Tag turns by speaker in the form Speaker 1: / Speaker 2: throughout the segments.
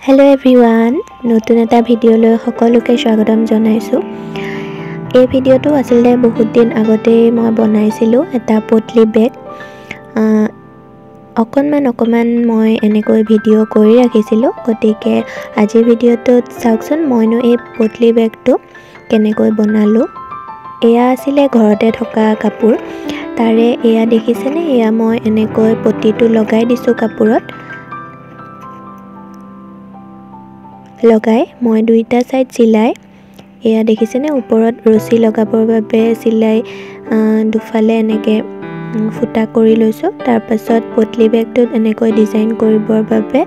Speaker 1: Hello everyone नतुन एटा video লৈ সকলোকে স্বাগতম জনাইছো। এই ভিডিওটো আসলে বহুত দিন আগতে মই বনাইছিলো এটা পটলি বেগ। অকমান মই এনেকৈ ভিডিও কৰি ৰাখিছিলো, গতিকে আজি ভিডিওটো চাওকচোন মইনো এই পটলি বেগটো কেনেকৈ বনালো। এয়া আসলে ঘৰতে থকা কাপোৰ, তাৰে এয়া দেখিছেনে, এয়া মই এনেকৈ পটিটো লগাই দিছো কাপোৰত। लगाई मैं दुईटा साइड सिलाई एया देखिसेने ऊपरत रसी लगाबर बारे सिलाई दुफाले एनेके फुटा करि लैसो। तार पाছত पटली बेगटत एनेকৈ डिजाइन करिबर बारे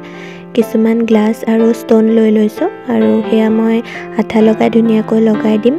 Speaker 1: किछुमान ग्लास आरो स्टोन লৈ लैसो आरो हेया मैं आठा लगाई धुनियाকৈ लगाई दिम।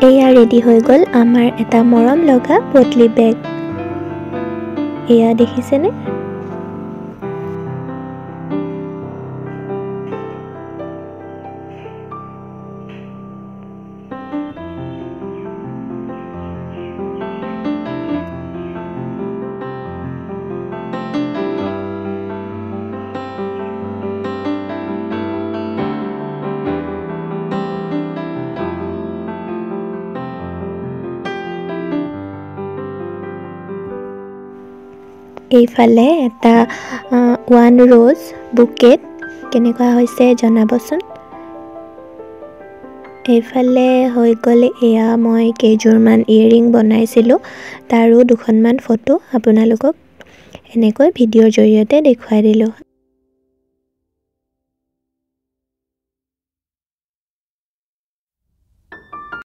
Speaker 1: एया रेडी हो गल आमार एटा मरम लगा पटली बेग। एया देखिसेने এইফালে এটা ওয়ান रोज বুকেট কেনেকুৱা হৈছে জনাবচোন। এইফালে হৈ গলে এয়া মই কেইজোৰমান ইয়াৰিং বনাইছিলো, তাৰো দুখনমান ফটো আপোনালোকক এনেকৈ ভিডিওৰ জৰিয়তে দেখুৱাই দিলো।